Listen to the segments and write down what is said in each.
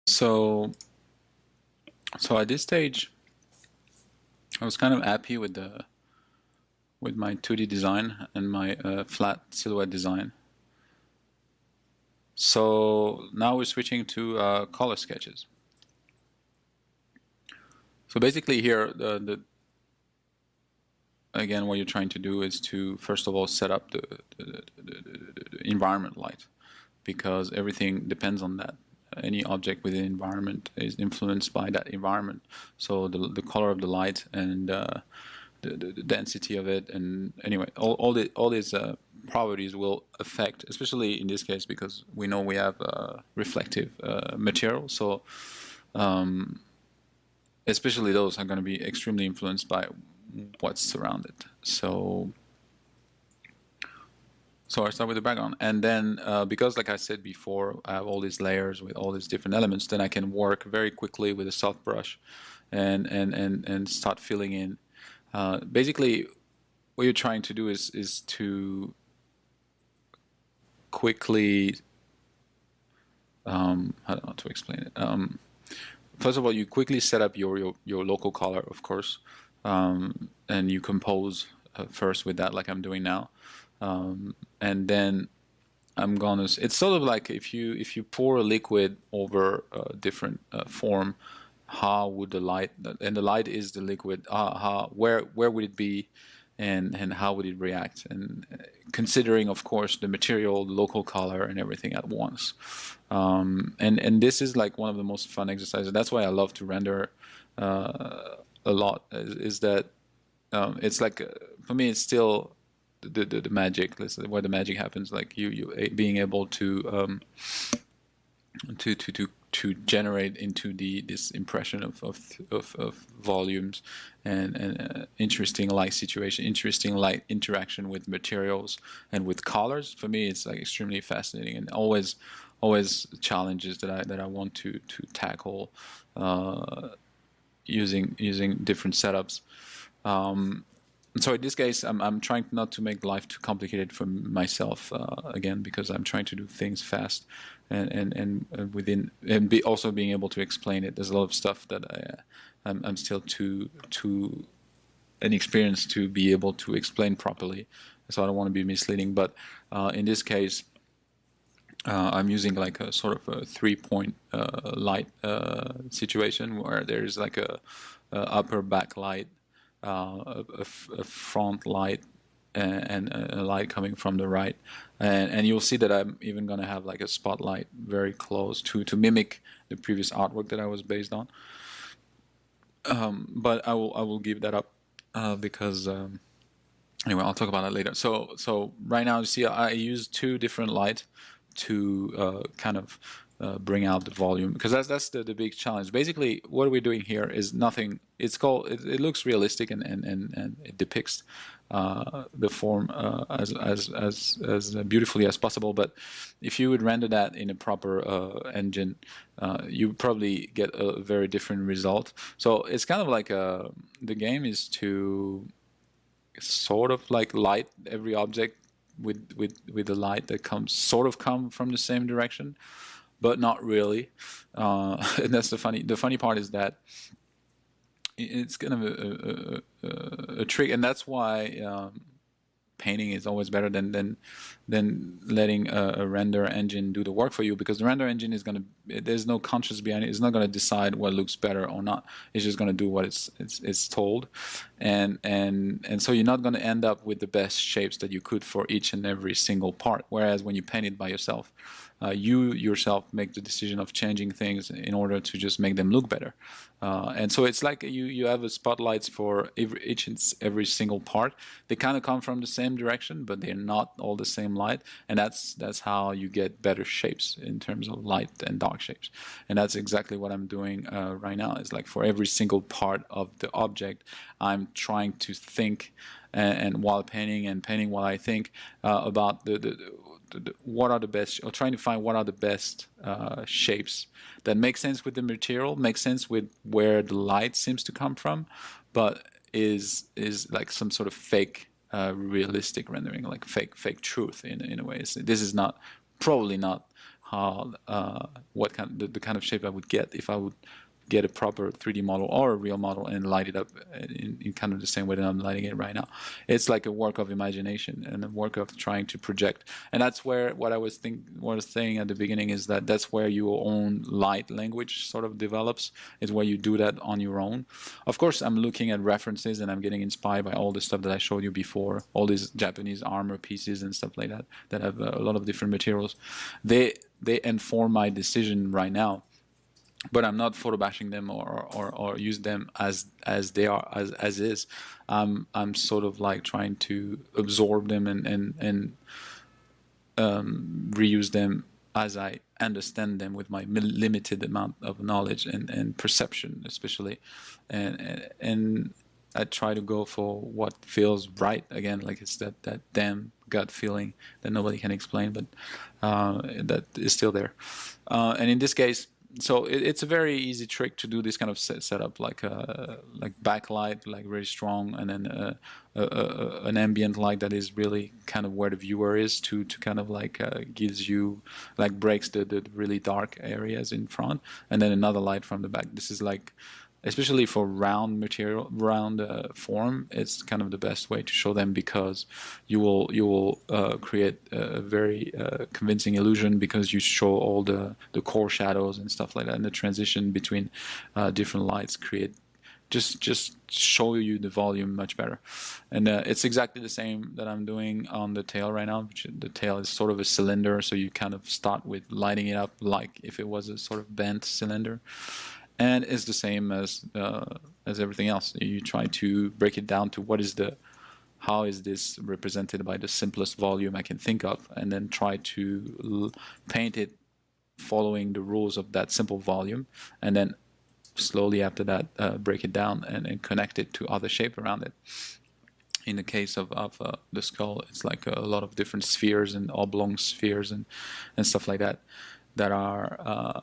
So, so at this stage, I was kind of happy with my 2D design and my flat silhouette design. So now we're switching to color sketches. So basically here, again, what you're trying to do is to first of all set up the environment light, because everything depends on that. Any object within the environment is influenced by that environment. So the color of the light and the density of it, and anyway, all these properties will affect, especially in this case, because we know we have reflective material. So especially those are going to be extremely influenced by what's surrounded. So I start with the background, and then because, like I said before, I have all these layers with all these different elements, then I can work very quickly with a soft brush and start filling in. Basically, what you're trying to do is to quickly, I don't know how to explain it. First of all, you quickly set up your local color, of course, and you compose first with that, like I'm doing now. And then I'm gonna. It's sort of like if you pour a liquid over a different form, how would the light, and the light is the liquid, where would it be, and how would it react, and considering, of course, the material, the local color, and everything at once. And this is like one of the most fun exercises. That's why I love to render a lot. Is that it's like for me, it's still the magic. Where the magic happens, like you being able to generate into this impression of volumes and interesting light situation, interesting light interaction with materials and with colors. For me, it's like extremely fascinating, and always challenges that I want to tackle using different setups. So in this case, I'm trying not to make life too complicated for myself, again, because I'm trying to do things fast and within, and also being able to explain it. There's a lot of stuff that I'm still too inexperienced to be able to explain properly, so I don't want to be misleading. But in this case, I'm using like a sort of a 3-point light situation where there's like a upper backlight, a front light, and a light coming from the right, and you'll see that I'm even going to have like a spotlight very close to mimic the previous artwork that I was based on. But I will give that up because anyway, I'll talk about that later. So right now, you see, I use 2 different lights to kind of bring out the volume, because that's the big challenge. Basically, what we're doing here is nothing. It looks realistic and it depicts the form as beautifully as possible. But if you would render that in a proper engine, you would probably get a very different result. So it's kind of like the game is to sort of like light every object with the light that come from the same direction, but not really. And that's the funny part, is that it's kind of a trick, and that's why painting is always better than letting a render engine do the work for you, because the render engine is gonna, there's no conscience behind it. It's not gonna decide what looks better or not. It's just gonna do what it's told, and so you're not gonna end up with the best shapes that you could for each and every single part. Whereas when you paint it by yourself, you yourself make the decision of changing things in order to just make them look better. And so it's like you have a spotlights for each and every single part. They kind of come from the same direction, but they're not all the same light. And that's how you get better shapes in terms of light and dark shapes. And that's exactly what I'm doing right now. It's like for every single part of the object, I'm trying to think, and while painting while I think about what are the best, or trying to find what are the best shapes that make sense with the material, make sense with where the light seems to come from, but is like some sort of fake realistic rendering, like fake truth in a way. So this is probably not how what kind the kind of shape I would get if I would get a proper 3D model or a real model and light it up in kind of the same way that I'm lighting it right now. It's like a work of imagination and a work of trying to project. And that's where what I was saying at the beginning is that that's where your own light language sort of develops, is where you do that on your own. Of course, I'm looking at references and I'm getting inspired by all the stuff that I showed you before, all these Japanese armor pieces and stuff like that, that have a lot of different materials. They inform my decision right now. But I'm not photobashing them or use them as they are as is. I'm sort of like trying to absorb them and reuse them as I understand them with my limited amount of knowledge and perception, especially, and I try to go for what feels right. Again, like it's that damn gut feeling that nobody can explain, but that is still there. And in this case, so it's a very easy trick to do this kind of setup, like backlight, like really strong, and then an ambient light that is really kind of where the viewer is to kind of like gives you, like, breaks the really dark areas in front, and then another light from the back. This is like, especially for round material, round form, it's kind of the best way to show them, because you will create a very convincing illusion, because you show all the core shadows and stuff like that, and the transition between different lights create just show you the volume much better. And it's exactly the same that I'm doing on the tail right now, which the tail is sort of a cylinder, so you kind of start with lighting it up like if it was a sort of bent cylinder. And it's the same as everything else. You try to break it down to how is this represented by the simplest volume I can think of, and then try to paint it following the rules of that simple volume, and then slowly after that break it down and connect it to other shape around it. In the case of the skull, it's like a lot of different spheres and oblong spheres and stuff like that that are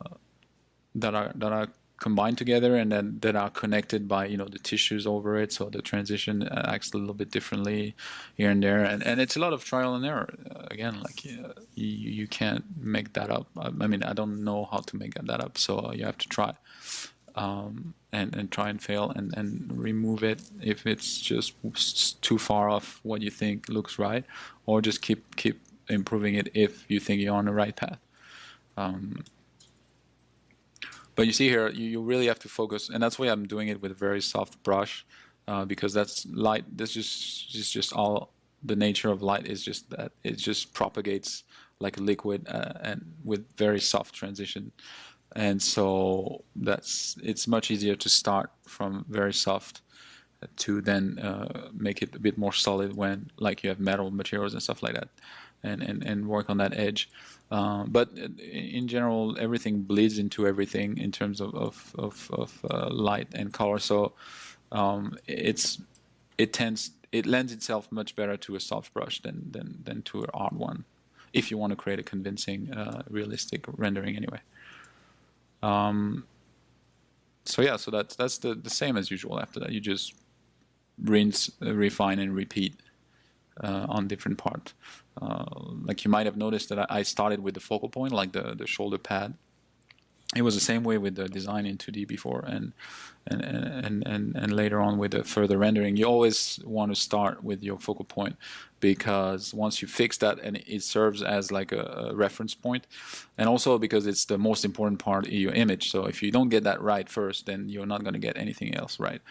combined together, and then that are connected by the tissues over it, so the transition acts a little bit differently here and there, and it's a lot of trial and error. Again, like you can't make that up. I mean, I don't know how to make that up, so you have to try and try and fail and remove it if it's just too far off what you think looks right, or just keep improving it if you think you're on the right path. But you see here, you really have to focus, and that's why I'm doing it with a very soft brush, because that's light. This is just all the nature of light is just that it just propagates like a liquid and with very soft transition, and so it's much easier to start from very soft to then make it a bit more solid when like you have metal materials and stuff like that, and work on that edge. But in general, everything bleeds into everything in terms of light and color. So it lends itself much better to a soft brush than to an art one, if you want to create a convincing, realistic rendering anyway. So yeah, so that's the same as usual. After that, you just rinse, refine, and repeat on different parts. Like you might have noticed that I started with the focal point, like the shoulder pad. It was the same way with the design in 2D before, and later on with the further rendering. You always want to start with your focal point, because once you fix that, and it serves as like a reference point, and also because it's the most important part of your image. So if you don't get that right first, then you're not going to get anything else right.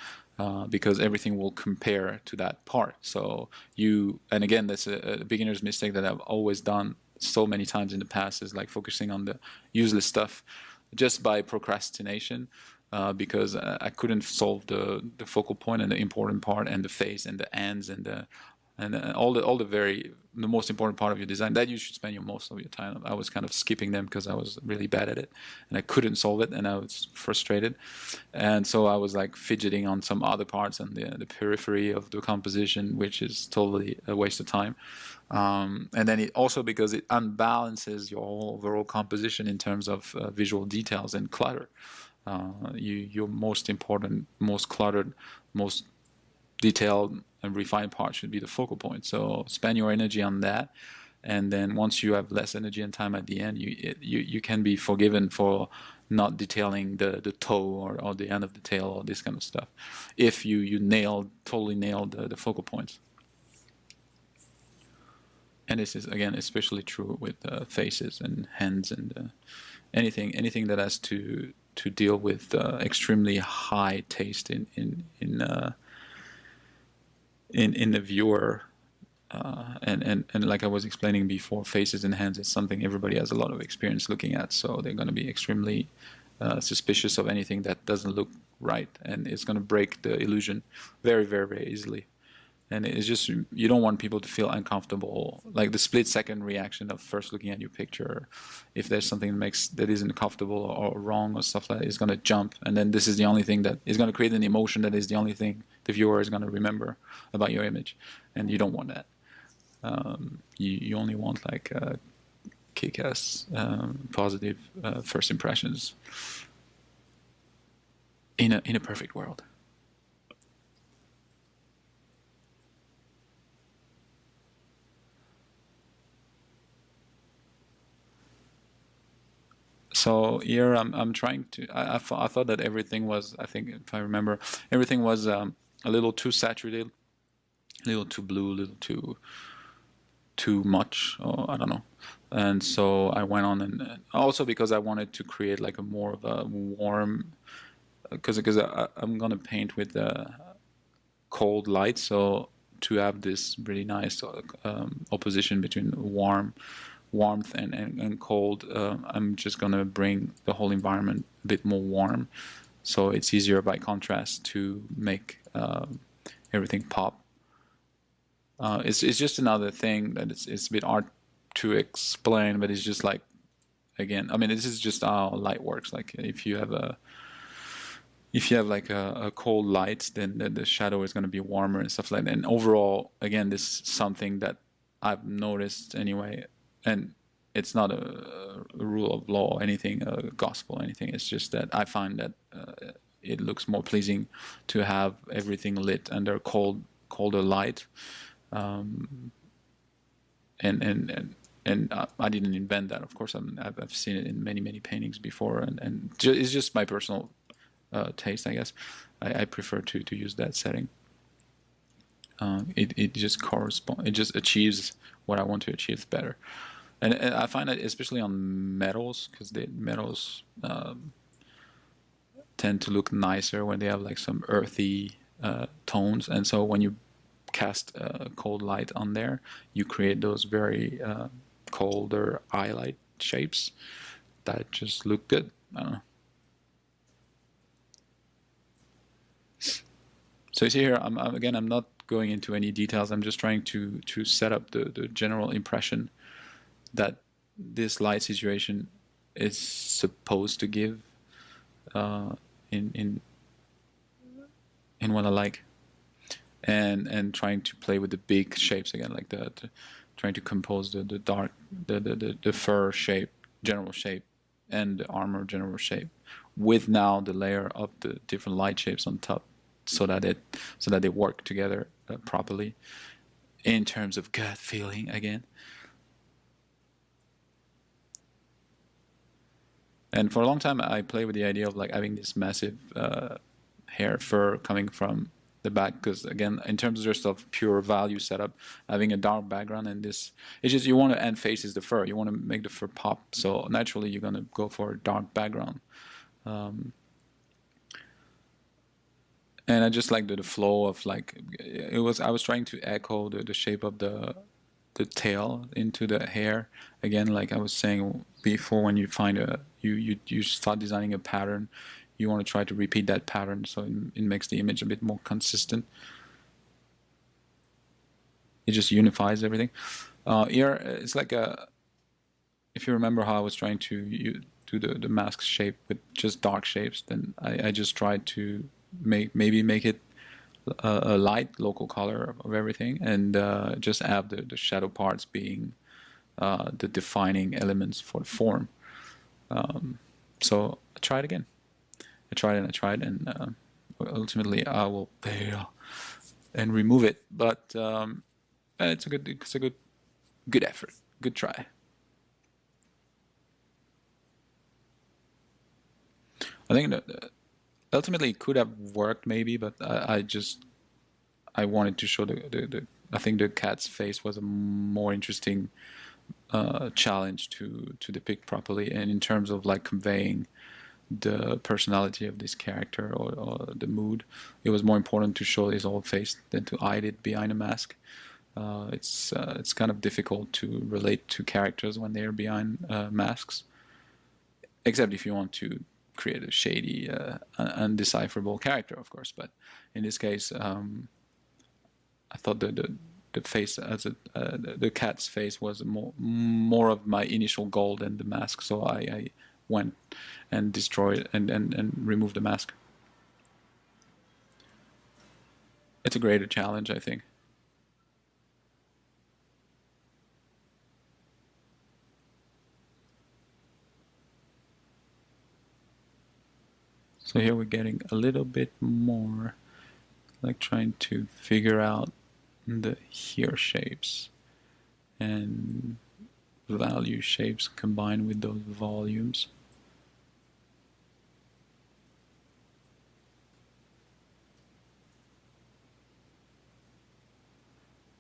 Because everything will compare to that part. So and again, that's a beginner's mistake that I've always done so many times in the past, is like focusing on the useless stuff just by procrastination, because I couldn't solve the focal point and the important part and the face and the ends and the most important part of your design that you should spend most of your time. I was kind of skipping them because I was really bad at it and I couldn't solve it, and I was frustrated, and so I was like fidgeting on some other parts and the periphery of the composition, which is totally a waste of time. And then it also, because it unbalances your whole overall composition in terms of visual details and clutter. Your most important, most cluttered, most detailed and refined part should be the focal point. So spend your energy on that, And then once you have less energy and time at the end, you can be forgiven for not detailing the toe or the end of the tail or this kind of stuff, if you totally nail the focal points. And this is again especially true with faces and hands and anything that has to deal with extremely high taste in the viewer. And like I was explaining before, faces and hands is something everybody has a lot of experience looking at, so they're going to be extremely suspicious of anything that doesn't look right, and it's going to break the illusion very, very, very easily. And it's just, you don't want people to feel uncomfortable, like the split-second reaction of first looking at your picture. If there's something that isn't comfortable or wrong or stuff like that, it's going to jump, and then this is the only thing that is going to create an emotion that is the only thing the viewer is going to remember about your image, and you don't want that. You only want like kick-ass, positive first impressions in a perfect world. So here I'm trying to. I thought that everything was. I think if I remember, everything was a little too saturated, a little too blue, a little too much, or I don't know. And so I went on, and also because I wanted to create like a more of a warm, because I'm gonna paint with cold light, so to have this really nice opposition between warmth and cold, I'm just gonna bring the whole environment a bit more warm, so it's easier by contrast to make everything pop. It's just another thing that it's a bit hard to explain, but it's just like, again, I mean, this is just how light works. Like if you have like a cold light, then the shadow is going to be warmer and stuff like that. And overall, again, this is something that I've noticed anyway, and it's not a rule of law or anything, a gospel or anything. It's just that I find that it looks more pleasing to have everything lit under colder light. And I didn't invent that, of course. I've seen it in many paintings before, and it's just my personal taste, I guess. I prefer to use that setting. It just corresponds. It just achieves what I want to achieve better. And I find that especially on metals, because the metals tend to look nicer when they have like some earthy tones, and so when you cast cold light on there, you create those very colder highlight shapes that just look good. I don't know. So you see here, I'm not going into any details. I'm just trying to set up the general impression that this light situation is supposed to give in what I like. And trying to play with the big shapes again, like trying to compose the dark, the fur shape, general shape, and the armor general shape, with now the layer of the different light shapes on top, so that they work together properly in terms of gut feeling again. And for a long time, I played with the idea of like having this massive hair fur coming from the back, because again, in terms of just of pure value setup, having a dark background and this, it's just you want to end faces the fur, you want to make the fur pop, so naturally you're going to go for a dark background. And I just like the flow of like, I was trying to echo the shape of the tail into the hair again, like I was saying before. When you find you start designing a pattern, you want to try to repeat that pattern, so it makes the image a bit more consistent. It just unifies everything. Here it's like if you remember how I was trying to do the mask shape with just dark shapes, then I just tried to maybe make it a light local color of everything, and just have the shadow parts being the defining elements for the form. So I tried again. I tried, and ultimately I will fail and remove it. But it's a good effort. good try. I think that ultimately it could have worked maybe, but I wanted to show the I think the cat's face was a more interesting challenge to depict properly, and in terms of like conveying the personality of this character or the mood, it was more important to show his whole face than to hide it behind a mask. It's kind of difficult to relate to characters when they're behind masks, except if you want to create a shady, undecipherable character, of course. But in this case, I thought the face as the cat's face was more of my initial goal than the mask. So I went and destroyed and removed the mask. It's a greater challenge, I think. So here we're getting a little bit more like trying to figure out the here shapes and value shapes combined with those volumes.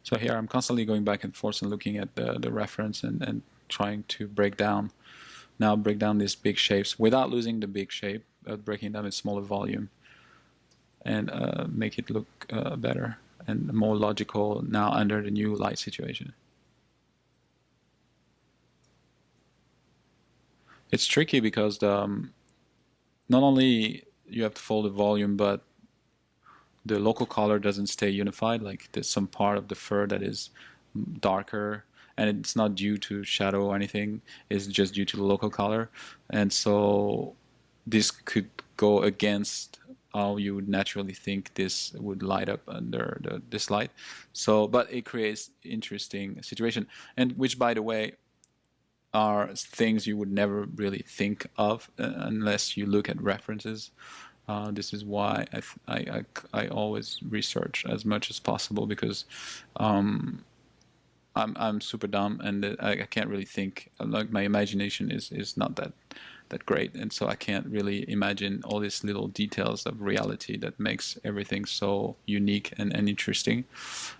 So here I'm constantly going back and forth and looking at the reference and trying to break down these big shapes without losing the big shape, breaking down in smaller volume and make it look better and more logical now under the new light situation. It's tricky because not only you have to fold the volume, but the local color doesn't stay unified. Like there's some part of the fur that is darker, and it's not due to shadow or anything. It's just due to the local color. And so this could go against how you would naturally think this would light up under this light. So, but it creates interesting situation, and which, by the way, are things you would never really think of unless you look at references. This is why I always research as much as possible, because I'm super dumb and I can't really think. Like my imagination is not that great, and so I can't really imagine all these little details of reality that makes everything so unique and interesting.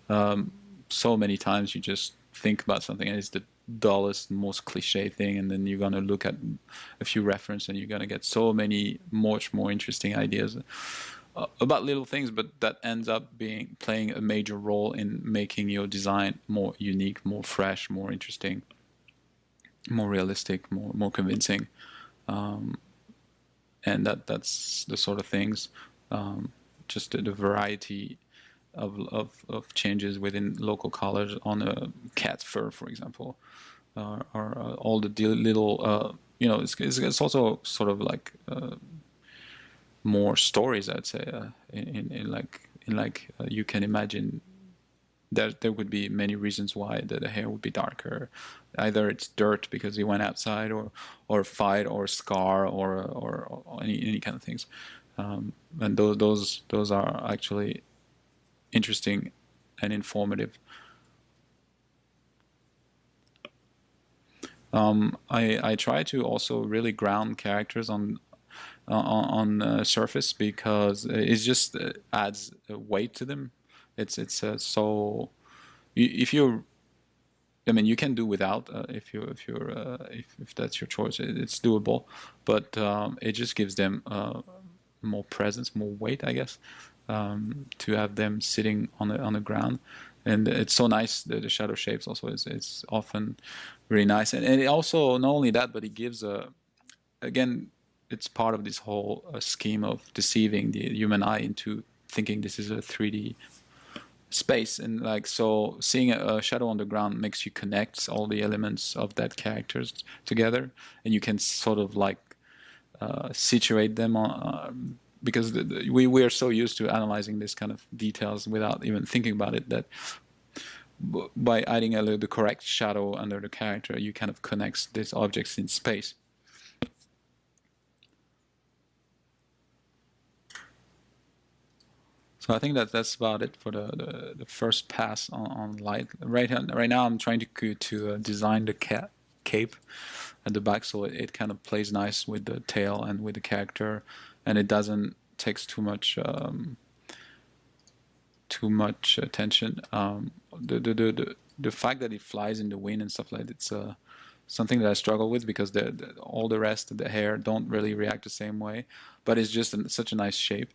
So many times you just think about something and it's the dullest, most cliche thing, and then you're gonna look at a few references and you're gonna get so many much more interesting ideas about little things, but that ends up playing a major role in making your design more unique, more fresh, more interesting, more realistic, more convincing. And that's the sort of things, just the variety of changes within local colors on a cat's fur, for example, or all the little, it's also sort of like more stories, I'd say, you can imagine that there would be many reasons why the hair would be darker. Either it's dirt because he went outside, or fight, or scar, or any kind of things, and those are actually interesting and informative. I try to also really ground characters on surface, because it just adds weight to them. It's so if you're, I mean, you can do without, if that's your choice. It's doable, but it just gives them more presence, more weight, I guess, to have them sitting on the ground. And it's so nice. The shadow shapes also is often really nice, and it also, not only that, but it gives again, it's part of this whole scheme of deceiving the human eye into thinking this is a 3D space. And like, so seeing a shadow on the ground makes you connect all the elements of that characters together, and you can sort of like situate them on, because we are so used to analyzing this kind of details without even thinking about it, that by adding the correct shadow under the character, you kind of connects these objects in space. So I think that that's about it for the first pass on light. Right now I'm trying to design the cape at the back, so it kind of plays nice with the tail and with the character, and it doesn't takes too much attention. The fact that it flies in the wind and stuff like that, it's something that I struggle with because all the rest of the hair don't really react the same way, but it's just such a nice shape.